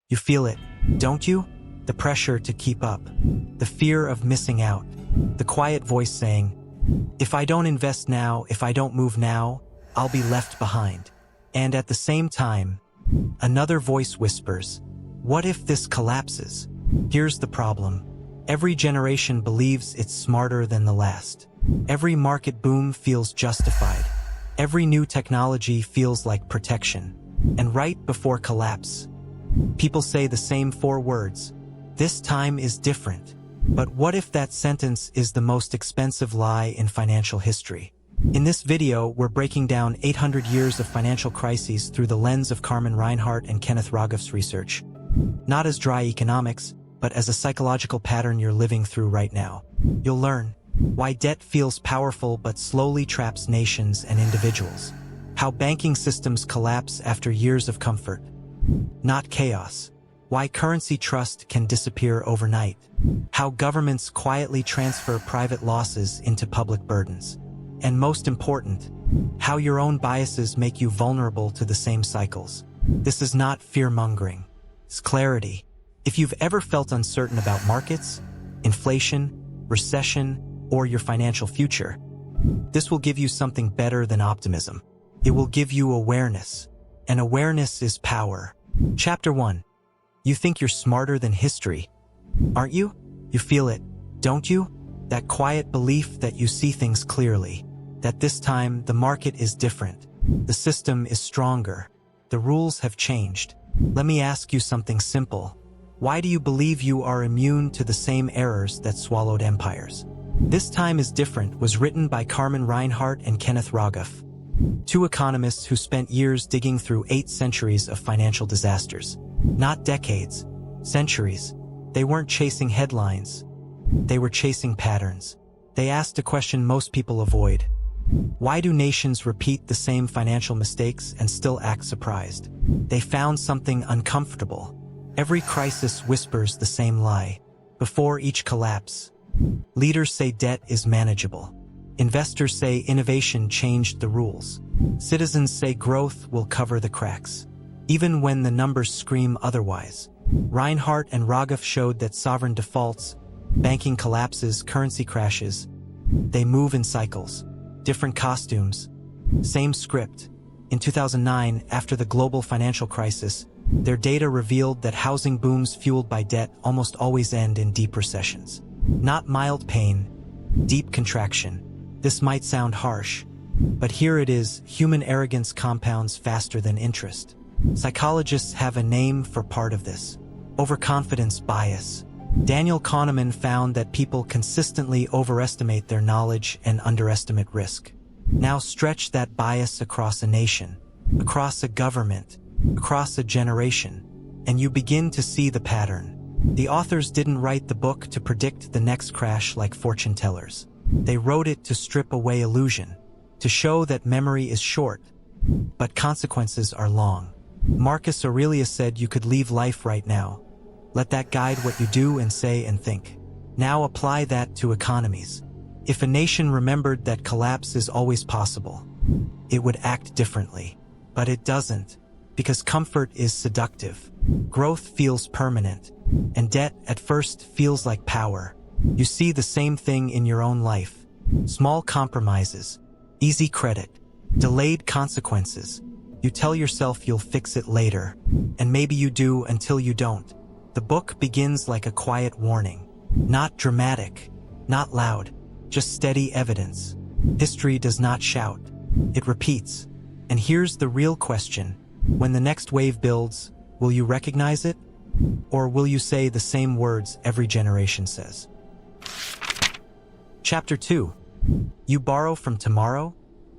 You feel it, don't you? The pressure to keep up, the fear of missing out, the quiet voice saying, if I don't invest now, if I don't move now, I'll be left behind. And at the same time, another voice whispers, what if this collapses? Here's the problem. Every generation believes it's smarter than the last. Every market boom feels justified. Every new technology feels like protection. And right before collapse, people say the same 4 words. This time is different. But what if that sentence is the most expensive lie in financial history? In this video, we're breaking down 800 years of financial crises through the lens of Carmen Reinhart and Kenneth Rogoff's research. Not as dry economics, but as a psychological pattern you're living through right now. You'll learn why debt feels powerful but slowly traps nations and individuals. How banking systems collapse after years of comfort, not chaos. Why currency trust can disappear overnight. How governments quietly transfer private losses into public burdens. And most important, how your own biases make you vulnerable to the same cycles. This is not fear-mongering. It's clarity. If you've ever felt uncertain about markets, inflation, recession, or your financial future, this will give you something better than optimism. It will give you awareness. And awareness is power. Chapter 1. You think you're smarter than history, aren't you? You feel it, don't you? That quiet belief that you see things clearly, that this time the market is different, the system is stronger, the rules have changed. Let me ask you something simple. Why do you believe you are immune to the same errors that swallowed empires? This Time is Different was written by Carmen Reinhart and Kenneth Rogoff, 2 economists who spent years digging through 8 centuries of financial disasters. Not decades, centuries. They weren't chasing headlines. They were chasing patterns. They asked a question most people avoid. Why do nations repeat the same financial mistakes and still act surprised? They found something uncomfortable. Every crisis whispers the same lie. Before each collapse, leaders say debt is manageable. Investors say innovation changed the rules. Citizens say growth will cover the cracks, even when the numbers scream otherwise. Reinhart and Rogoff showed that sovereign defaults, banking collapses, currency crashes, they move in cycles. Different costumes, same script. In 2009, after the global financial crisis, their data revealed that housing booms fueled by debt almost always end in deep recessions. Not mild pain, deep contraction. This might sound harsh, but here it is: human arrogance compounds faster than interest. Psychologists have a name for part of this: overconfidence bias. Daniel Kahneman found that people consistently overestimate their knowledge and underestimate risk. Now stretch that bias across a nation, across a government, across a generation, and you begin to see the pattern. The authors didn't write the book to predict the next crash like fortune tellers. They wrote it to strip away illusion, to show that memory is short, but consequences are long. Marcus Aurelius said you could leave life right now. Let that guide what you do and say and think. Now apply that to economies. If a nation remembered that collapse is always possible, it would act differently. But it doesn't, because comfort is seductive. Growth feels permanent, and debt at first feels like power. You see the same thing in your own life. Small compromises, easy credit, delayed consequences. You tell yourself you'll fix it later, and maybe you do until you don't. The book begins like a quiet warning. Not dramatic, not loud, just steady evidence. History does not shout, it repeats. And here's the real question. When the next wave builds, will you recognize it? Or will you say the same words every generation says? Chapter 2. You borrow from tomorrow?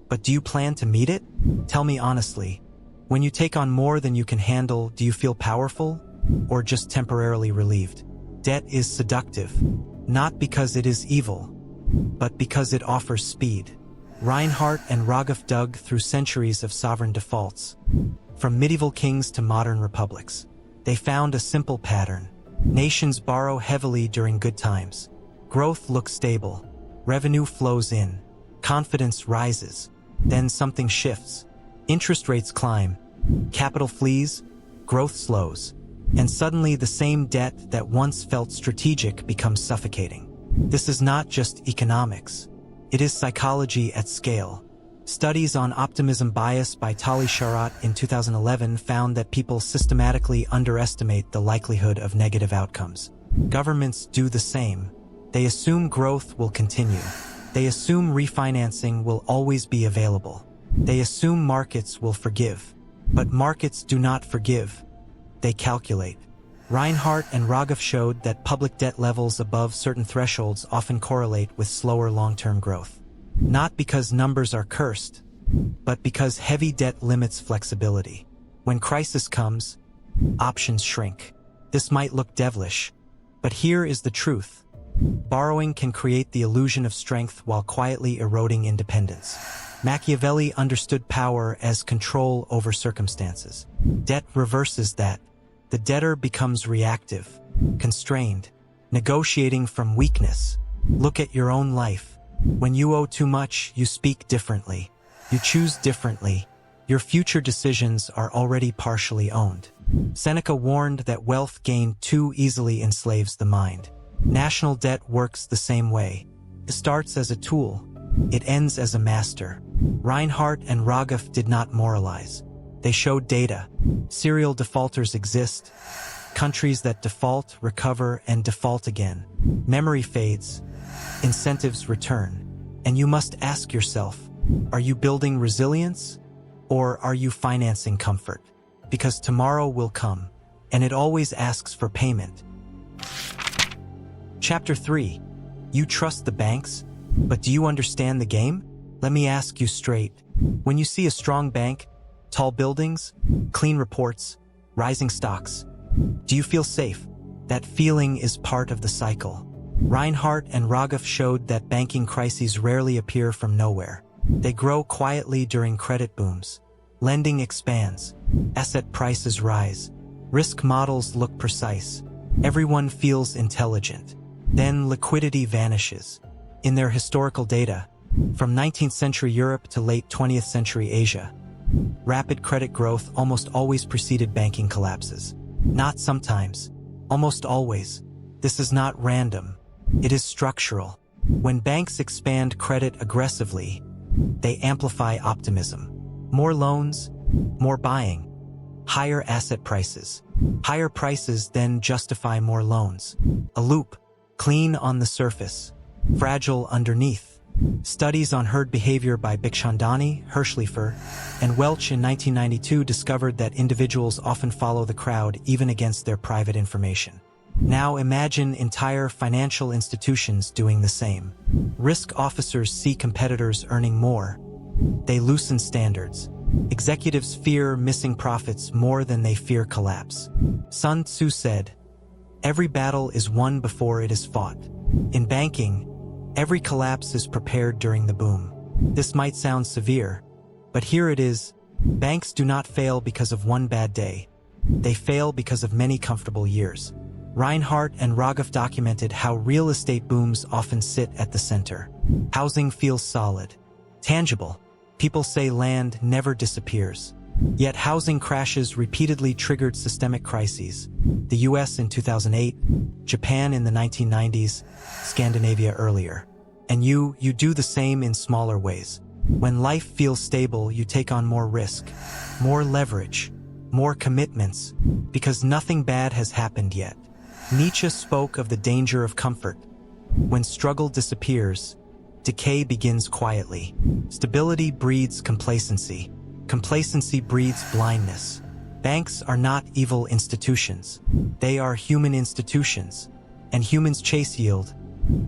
But do you plan to meet it? Tell me honestly, when you take on more than you can handle, do you feel powerful or just temporarily relieved? Debt is seductive, not because it is evil, but because it offers speed. Reinhart and Rogoff dug through centuries of sovereign defaults, from medieval kings to modern republics. They found a simple pattern. Nations borrow heavily during good times. Growth looks stable. Revenue flows in. Confidence rises. Then something shifts. Interest rates climb. Capital flees. Growth slows. And suddenly the same debt that once felt strategic becomes suffocating. This is not just economics. It is psychology at scale. Studies on optimism bias by Tali Sharat in 2011 found that people systematically underestimate the likelihood of negative outcomes. Governments do the same. They assume growth will continue. They assume refinancing will always be available. They assume markets will forgive. But markets do not forgive. They calculate. Reinhart and Rogoff showed that public debt levels above certain thresholds often correlate with slower long-term growth. Not because numbers are cursed, but because heavy debt limits flexibility. When crisis comes, options shrink. This might look devilish, but here is the truth. Borrowing can create the illusion of strength while quietly eroding independence. Machiavelli understood power as control over circumstances. Debt reverses that. The debtor becomes reactive, constrained, negotiating from weakness. Look at your own life. When you owe too much, you speak differently. You choose differently. Your future decisions are already partially owned. Seneca warned that wealth gained too easily enslaves the mind. National debt works the same way. It starts as a tool. It ends as a master. Reinhart and Rogoff did not moralize. They showed data. Serial defaulters exist. Countries that default, recover, and default again. Memory fades. Incentives return. And you must ask yourself, are you building resilience? Or are you financing comfort? Because tomorrow will come, and it always asks for payment. Chapter 3. You trust the banks, but do you understand the game? Let me ask you straight. When you see a strong bank, tall buildings, clean reports, rising stocks, do you feel safe? That feeling is part of the cycle. Reinhart and Rogoff showed that banking crises rarely appear from nowhere. They grow quietly during credit booms. Lending expands. Asset prices rise. Risk models look precise. Everyone feels intelligent. Then liquidity vanishes. In their historical data, from 19th century Europe to late 20th century Asia, rapid credit growth almost always preceded banking collapses. Not sometimes, almost always. This is not random. It is structural. When banks expand credit aggressively, they amplify optimism. More loans, more buying, higher asset prices. Higher prices then justify more loans. A loop, clean on the surface, fragile underneath. Studies on herd behavior by Bikshandani, Hirschleifer, and Welch in 1992 discovered that individuals often follow the crowd even against their private information. Now imagine entire financial institutions doing the same. Risk officers see competitors earning more. They loosen standards. Executives fear missing profits more than they fear collapse. Sun Tzu said, "Every battle is won before it is fought." In banking, every collapse is prepared during the boom. This might sound severe, but here it is. Banks do not fail because of one bad day. They fail because of many comfortable years. Reinhart and Rogoff documented how real estate booms often sit at the center. Housing feels solid, tangible. People say land never disappears. Yet housing crashes repeatedly triggered systemic crises. The US in 2008, Japan in the 1990s, Scandinavia earlier. And you do the same in smaller ways. When life feels stable, you take on more risk, more leverage, more commitments, because nothing bad has happened yet. Nietzsche spoke of the danger of comfort. When struggle disappears, decay begins quietly. Stability breeds complacency. Complacency breeds blindness. Banks are not evil institutions. They are human institutions. And humans chase yield,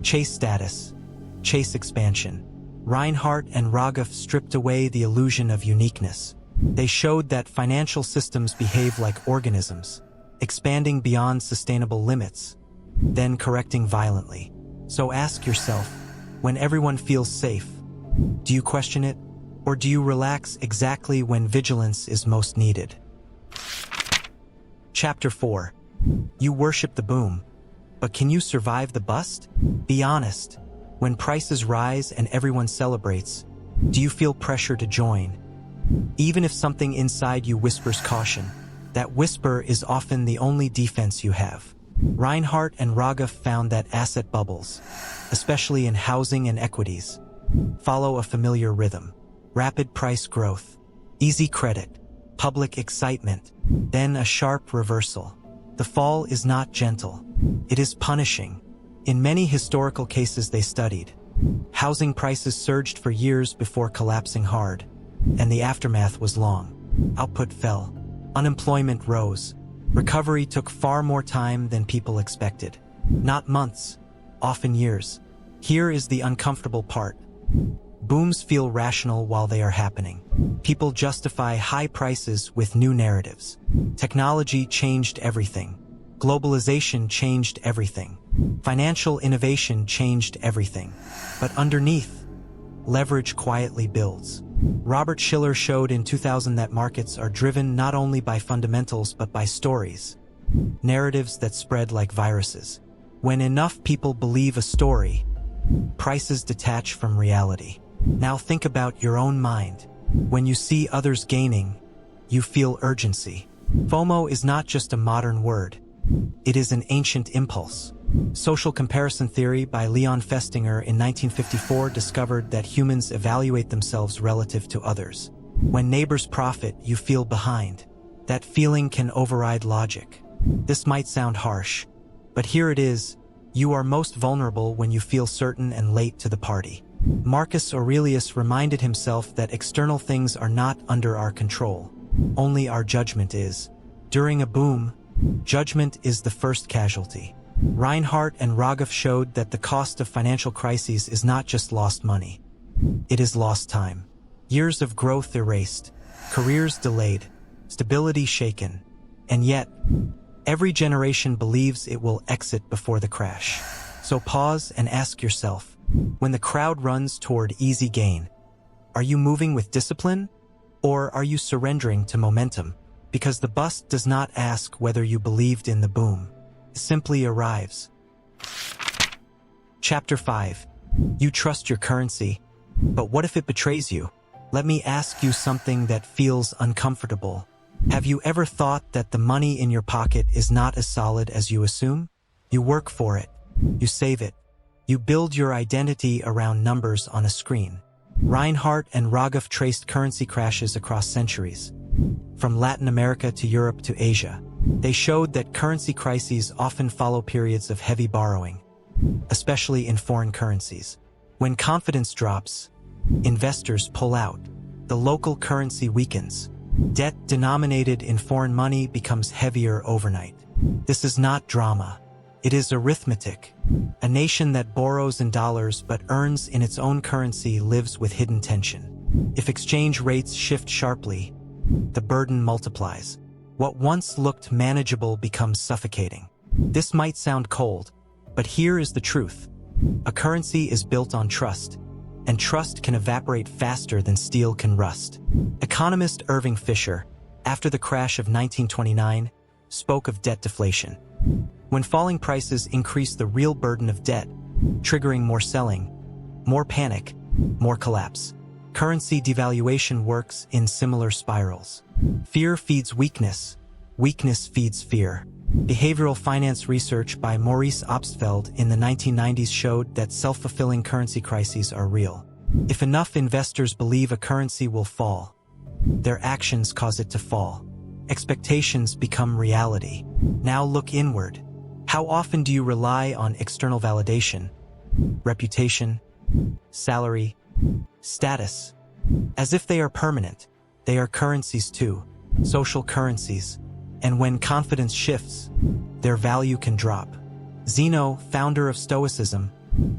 chase status, chase expansion. Reinhart and Rogoff stripped away the illusion of uniqueness. They showed that financial systems behave like organisms, expanding beyond sustainable limits, then correcting violently. So ask yourself, when everyone feels safe, do you question it? Or do you relax exactly when vigilance is most needed? Chapter 4. You worship the boom, but can you survive the bust? Be honest. When prices rise and everyone celebrates, do you feel pressure to join? Even if something inside you whispers caution. That whisper is often the only defense you have. Reinhart and Rogoff found that asset bubbles, especially in housing and equities, follow a familiar rhythm. Rapid price growth, easy credit, public excitement, then a sharp reversal. The fall is not gentle. It is punishing. In many historical cases they studied, housing prices surged for years before collapsing hard, and the aftermath was long. Output fell. Unemployment rose. Recovery took far more time than people expected. Not months, often years. Here is the uncomfortable part. Booms feel rational while they are happening. People justify high prices with new narratives. Technology changed everything. Globalization changed everything. Financial innovation changed everything. But underneath, leverage quietly builds. Robert Shiller showed in 2000 that markets are driven not only by fundamentals but by stories. Narratives that spread like viruses. When enough people believe a story, prices detach from reality. Now think about your own mind. When you see others gaining, you feel urgency. FOMO is not just a modern word. It is an ancient impulse. Social comparison theory by Leon Festinger in 1954 discovered that humans evaluate themselves relative to others. When neighbors profit, you feel behind. That feeling can override logic. This might sound harsh, but here it is. You are most vulnerable when you feel certain and late to the party. Marcus Aurelius reminded himself that external things are not under our control. Only our judgment is. During a boom, judgment is the first casualty. Reinhart and Rogoff showed that the cost of financial crises is not just lost money. It is lost time. Years of growth erased, careers delayed, stability shaken, and yet, every generation believes it will exit before the crash. So pause and ask yourself, when the crowd runs toward easy gain, are you moving with discipline, or are you surrendering to momentum? Because the bust does not ask whether you believed in the boom. It simply arrives. Chapter 5. You trust your currency, but what if it betrays you? Let me ask you something that feels uncomfortable. Have you ever thought that the money in your pocket is not as solid as you assume? You work for it. You save it. You build your identity around numbers on a screen. Reinhart and Rogoff traced currency crashes across centuries, from Latin America to Europe to Asia. They showed that currency crises often follow periods of heavy borrowing, especially in foreign currencies. When confidence drops, investors pull out. The local currency weakens. Debt denominated in foreign money becomes heavier overnight. This is not drama. It is arithmetic. A nation that borrows in dollars but earns in its own currency lives with hidden tension. If exchange rates shift sharply, the burden multiplies. What once looked manageable becomes suffocating. This might sound cold, but here is the truth. A currency is built on trust, and trust can evaporate faster than steel can rust. Economist Irving Fisher, after the crash of 1929, spoke of debt deflation. When falling prices increase the real burden of debt, triggering more selling, more panic, more collapse. Currency devaluation works in similar spirals. Fear feeds weakness. Weakness feeds fear. Behavioral finance research by Maurice Obstfeld in the 1990s showed that self-fulfilling currency crises are real. If enough investors believe a currency will fall, their actions cause it to fall. Expectations become reality. Now look inward. How often do you rely on external validation, reputation, salary, status? As if they are permanent. They are currencies too, social currencies. And when confidence shifts, their value can drop. Zeno, founder of Stoicism,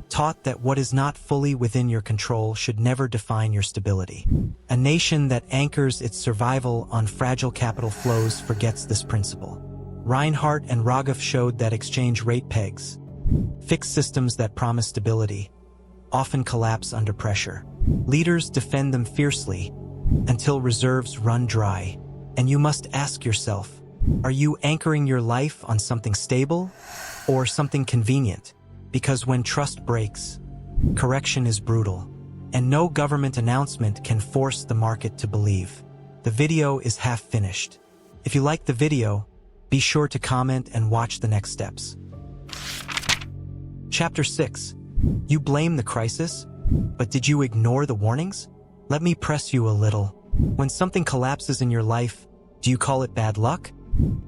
taught that what is not fully within your control should never define your stability. A nation that anchors its survival on fragile capital flows forgets this principle. Reinhart and Rogoff showed that exchange rate pegs, fixed systems that promise stability, often collapse under pressure. Leaders defend them fiercely until reserves run dry. And you must ask yourself, are you anchoring your life on something stable or something convenient? Because when trust breaks, correction is brutal, and no government announcement can force the market to believe. The video is half finished. If you liked the video, be sure to comment and watch the next steps. Chapter 6. You blame the crisis, but did you ignore the warnings? Let me press you a little. When something collapses in your life, do you call it bad luck?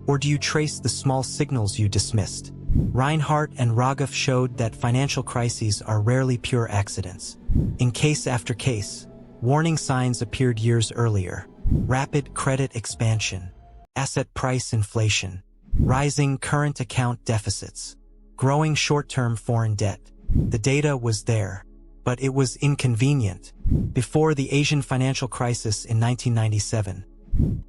Or do you trace the small signals you dismissed? Reinhart and Rogoff showed that financial crises are rarely pure accidents. In case after case, warning signs appeared years earlier. Rapid credit expansion, asset price inflation, rising current account deficits, growing short-term foreign debt. The data was there, but it was inconvenient. Before the Asian financial crisis in 1997,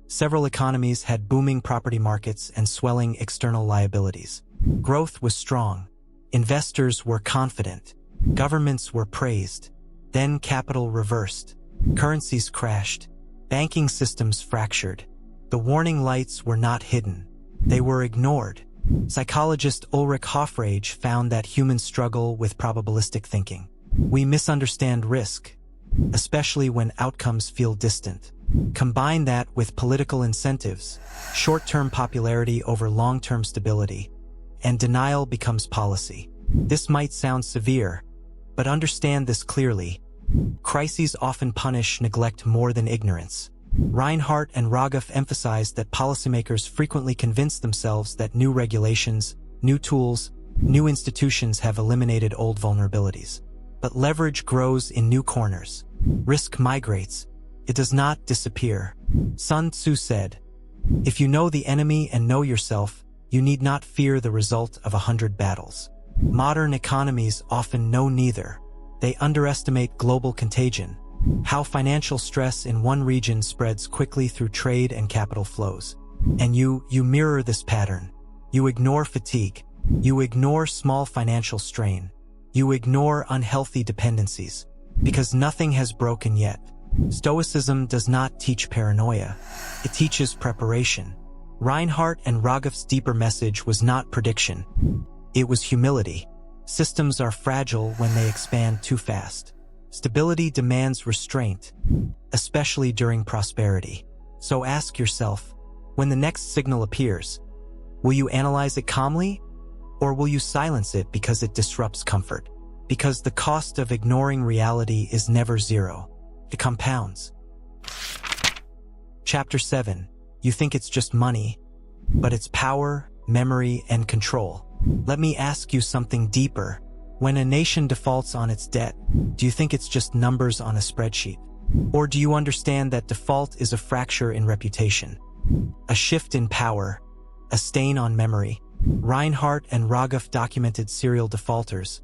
several economies had booming property markets and swelling external liabilities. Growth was strong. Investors were confident. Governments were praised. Then capital reversed. Currencies crashed. Banking systems fractured. The warning lights were not hidden. They were ignored. Psychologist Ulrich Hofrage found that humans struggle with probabilistic thinking. We misunderstand risk, especially when outcomes feel distant. Combine that with political incentives, short-term popularity over long-term stability, and denial becomes policy. This might sound severe, but understand this clearly. Crises often punish neglect more than ignorance. Reinhart and Rogoff emphasized that policymakers frequently convince themselves that new regulations, new tools, new institutions have eliminated old vulnerabilities. But leverage grows in new corners. Risk migrates. It does not disappear. Sun Tzu said, "If you know the enemy and know yourself, you need not fear the result of 100 battles." Modern economies often know neither. They underestimate global contagion, how financial stress in one region spreads quickly through trade and capital flows. And you mirror this pattern. You ignore fatigue. You ignore small financial strain. You ignore unhealthy dependencies, because nothing has broken yet. Stoicism does not teach paranoia. It teaches preparation. Reinhart and Rogoff's deeper message was not prediction. It was humility. Systems are fragile when they expand too fast. Stability demands restraint, especially during prosperity. So ask yourself, when the next signal appears, will you analyze it calmly? Or will you silence it because it disrupts comfort? Because the cost of ignoring reality is never zero. It compounds. Chapter 7. You think it's just money, but it's power, memory, and control. Let me ask you something deeper. When a nation defaults on its debt, do you think it's just numbers on a spreadsheet? Or do you understand that default is a fracture in reputation, a shift in power, a stain on memory? Reinhart and Rogoff documented serial defaulters,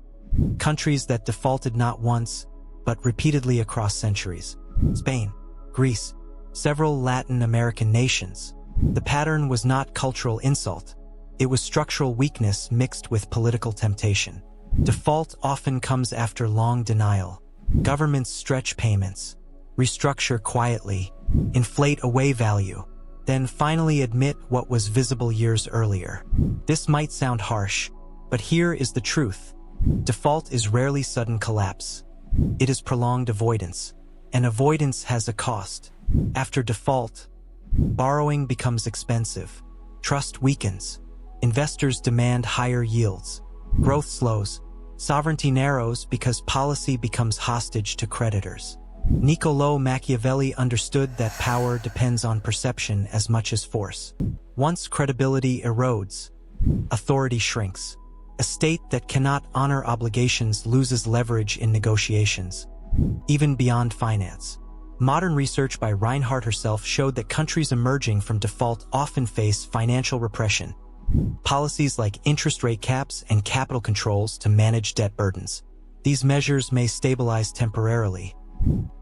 countries that defaulted not once, but repeatedly across centuries. Spain, Greece, several Latin American nations. The pattern was not cultural insult. It was structural weakness mixed with political temptation. Default often comes after long denial. Governments stretch payments, restructure quietly, inflate away value, then finally admit what was visible years earlier. This might sound harsh, but here is the truth. Default is rarely sudden collapse. It is prolonged avoidance, and avoidance has a cost. After default, borrowing becomes expensive, trust weakens, investors demand higher yields, growth slows, sovereignty narrows because policy becomes hostage to creditors. Niccolò Machiavelli understood that power depends on perception as much as force. Once credibility erodes, authority shrinks. A state that cannot honor obligations loses leverage in negotiations, even beyond finance. Modern research by Reinhart herself showed that countries emerging from default often face financial repression, policies like interest rate caps and capital controls to manage debt burdens. These measures may stabilize temporarily,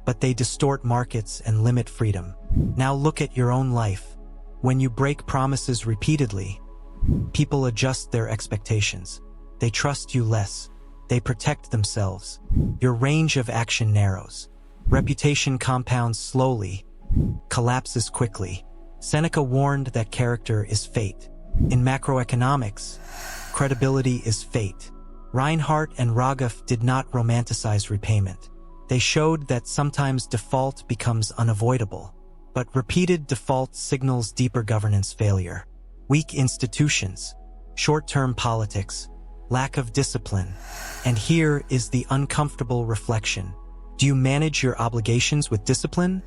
but they distort markets and limit freedom. Now look at your own life. When you break promises repeatedly, people adjust their expectations. They trust you less. They protect themselves. Your range of action narrows. Reputation compounds slowly, collapses quickly. Seneca warned that character is fate. In macroeconomics, credibility is fate. Reinhart and Rogoff did not romanticize repayment. They showed that sometimes default becomes unavoidable. But repeated default signals deeper governance failure. Weak institutions, short-term politics, lack of discipline. And here is the uncomfortable reflection. Do you manage your obligations with discipline?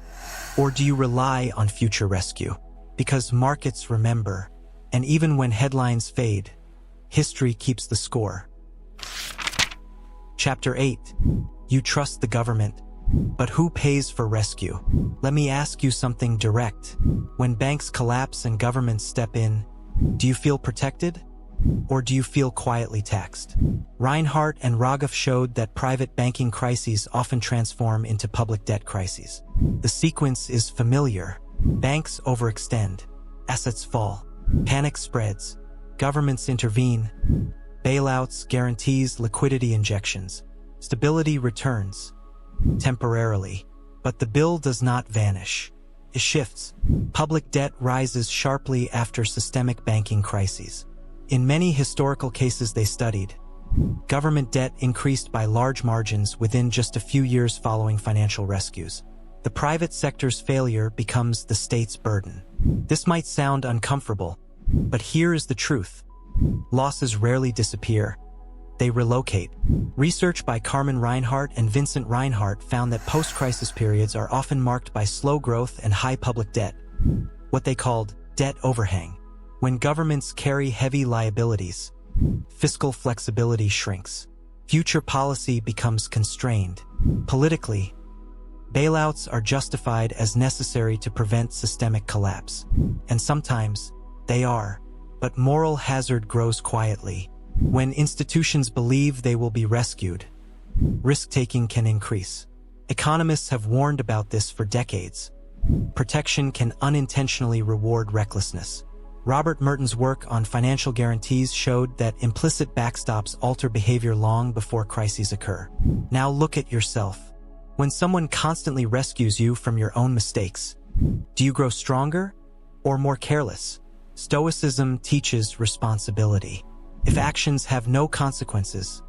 Or do you rely on future rescue? Because markets remember, and even when headlines fade, history keeps the score. Chapter 8. You trust the government, but who pays for rescue? Let me ask you something direct. When banks collapse and governments step in, do you feel protected? Or do you feel quietly taxed? Reinhart and Rogoff showed that private banking crises often transform into public debt crises. The sequence is familiar. Banks overextend, assets fall, panic spreads, governments intervene, bailouts, guarantees, liquidity injections. Stability returns, temporarily, but the bill does not vanish. It shifts. Public debt rises sharply after systemic banking crises. In many historical cases they studied, government debt increased by large margins within just a few years following financial rescues. The private sector's failure becomes the state's burden. This might sound uncomfortable, but here is the truth. Losses rarely disappear. They relocate. Research by Carmen Reinhart and Vincent Reinhart found that post-crisis periods are often marked by slow growth and high public debt, what they called debt overhang. When governments carry heavy liabilities, fiscal flexibility shrinks. Future policy becomes constrained. Politically, bailouts are justified as necessary to prevent systemic collapse. And sometimes, they are. But moral hazard grows quietly. When institutions believe they will be rescued, risk-taking can increase. Economists have warned about this for decades. Protection can unintentionally reward recklessness. Robert Merton's work on financial guarantees showed that implicit backstops alter behavior long before crises occur. Now look at yourself. When someone constantly rescues you from your own mistakes, do you grow stronger or more careless? Stoicism teaches responsibility. If actions have no consequences,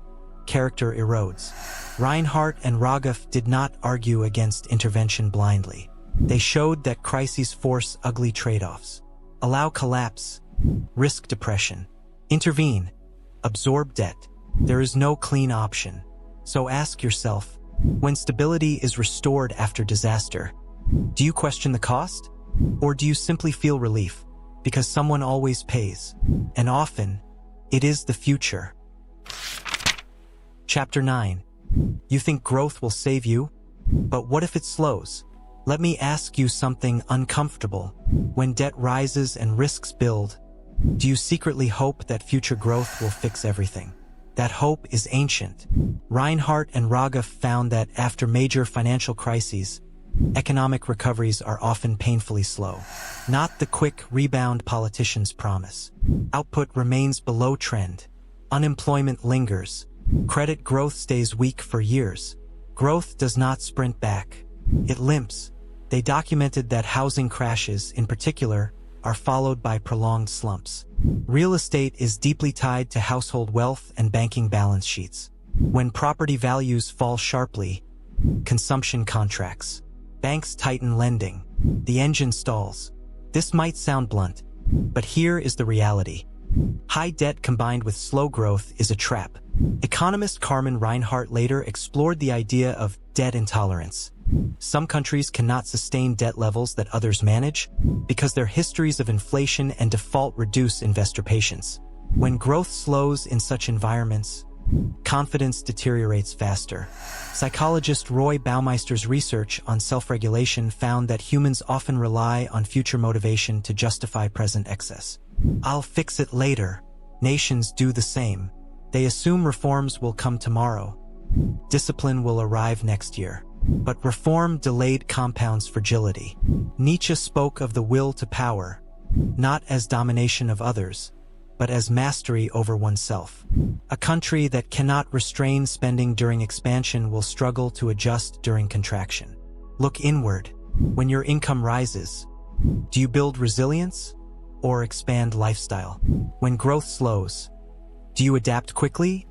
character erodes. Reinhart and Rogoff did not argue against intervention blindly. They showed that crises force ugly trade-offs. Allow collapse, risk depression. Intervene, absorb debt. There is no clean option. So ask yourself, when stability is restored after disaster, do you question the cost? Or do you simply feel relief? Because someone always pays, and often, it is the future. Chapter 9. You think growth will save you? But what if it slows? Let me ask you something uncomfortable. When debt rises and risks build, do you secretly hope that future growth will fix everything? That hope is ancient. Reinhart and Rogoff found that after major financial crises, economic recoveries are often painfully slow. Not the quick rebound politicians promise. Output remains below trend. Unemployment lingers. Credit growth stays weak for years. Growth does not sprint back. It limps. They documented that housing crashes, in particular, are followed by prolonged slumps. Real estate is deeply tied to household wealth and banking balance sheets. When property values fall sharply, consumption contracts. Banks tighten lending. The engine stalls. This might sound blunt, but here is the reality. High debt combined with slow growth is a trap. Economist Carmen Reinhart later explored the idea of debt intolerance. Some countries cannot sustain debt levels that others manage because their histories of inflation and default reduce investor patience. When growth slows in such environments, confidence deteriorates faster. Psychologist Roy Baumeister's research on self-regulation found that humans often rely on future motivation to justify present excess. I'll fix it later. Nations do the same. They assume reforms will come tomorrow. Discipline will arrive next year. But reform delayed compounds fragility. Nietzsche spoke of the will to power, not as domination of others, but as mastery over oneself. A country that cannot restrain spending during expansion will struggle to adjust during contraction. Look inward. When your income rises, do you build resilience or expand lifestyle? When growth slows, do you adapt quickly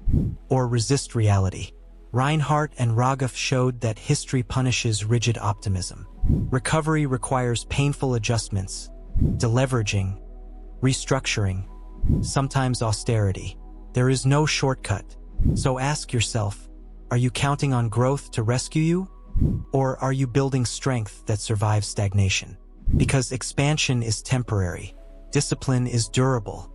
or resist reality? Reinhart and Rogoff showed that history punishes rigid optimism. Recovery requires painful adjustments, deleveraging, restructuring, sometimes austerity. There is no shortcut. So ask yourself, are you counting on growth to rescue you? Or are you building strength that survives stagnation? Because expansion is temporary, discipline is durable.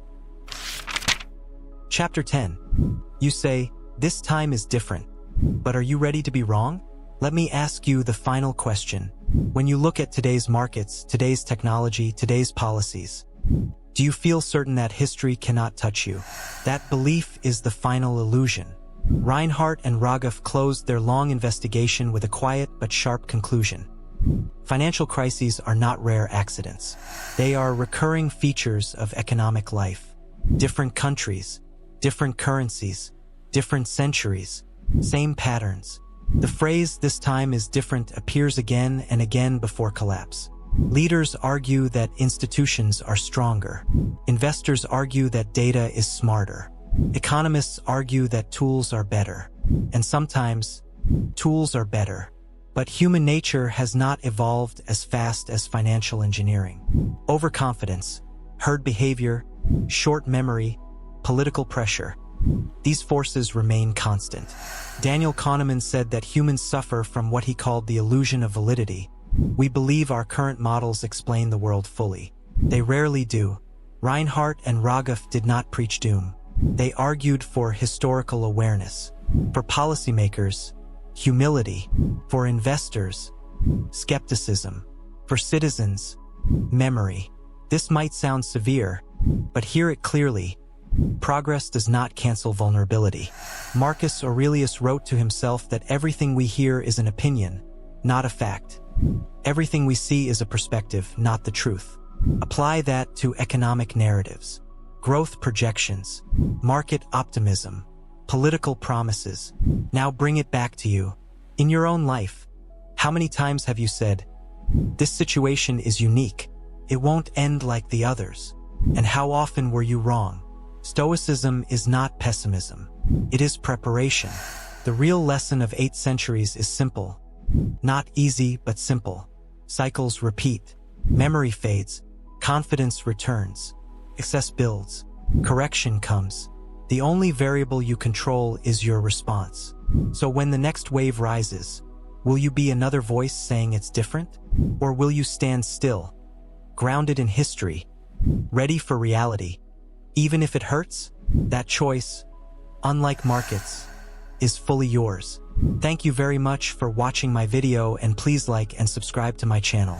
Chapter 10. You say, this time is different, but are you ready to be wrong? Let me ask you the final question. When you look at today's markets, today's technology, today's policies, do you feel certain that history cannot touch you? That belief is the final illusion. Reinhart and Rogoff closed their long investigation with a quiet but sharp conclusion. Financial crises are not rare accidents. They are recurring features of economic life. Different countries, different currencies, different centuries, same patterns. The phrase "this time is different" appears again and again before collapse. Leaders argue that institutions are stronger. Investors argue that data is smarter. Economists argue that tools are better. And sometimes, tools are better. But human nature has not evolved as fast as financial engineering. Overconfidence, herd behavior, short memory, political pressure. These forces remain constant. Daniel Kahneman said that humans suffer from what he called the illusion of validity. We believe our current models explain the world fully. They rarely do. Reinhart and Rogoff did not preach doom. They argued for historical awareness. For policymakers, humility. For investors, skepticism. For citizens, memory. This might sound severe, but hear it clearly. Progress does not cancel vulnerability. Marcus Aurelius wrote to himself that everything we hear is an opinion, not a fact. Everything we see is a perspective, not the truth. Apply that to economic narratives, growth projections, market optimism, political promises. Now bring it back to you. In your own life, how many times have you said, "This situation is unique. It won't end like the others"? And how often were you wrong? Stoicism is not pessimism. It is preparation. The real lesson of 8 centuries is simple. Not easy, but simple. Cycles repeat. Memory fades. Confidence returns. Excess builds. Correction comes. The only variable you control is your response. So when the next wave rises, will you be another voice saying it's different? Or will you stand still, grounded in history, ready for reality? Even if it hurts, that choice, unlike markets, is fully yours. Thank you very much for watching my video, and please like and subscribe to my channel.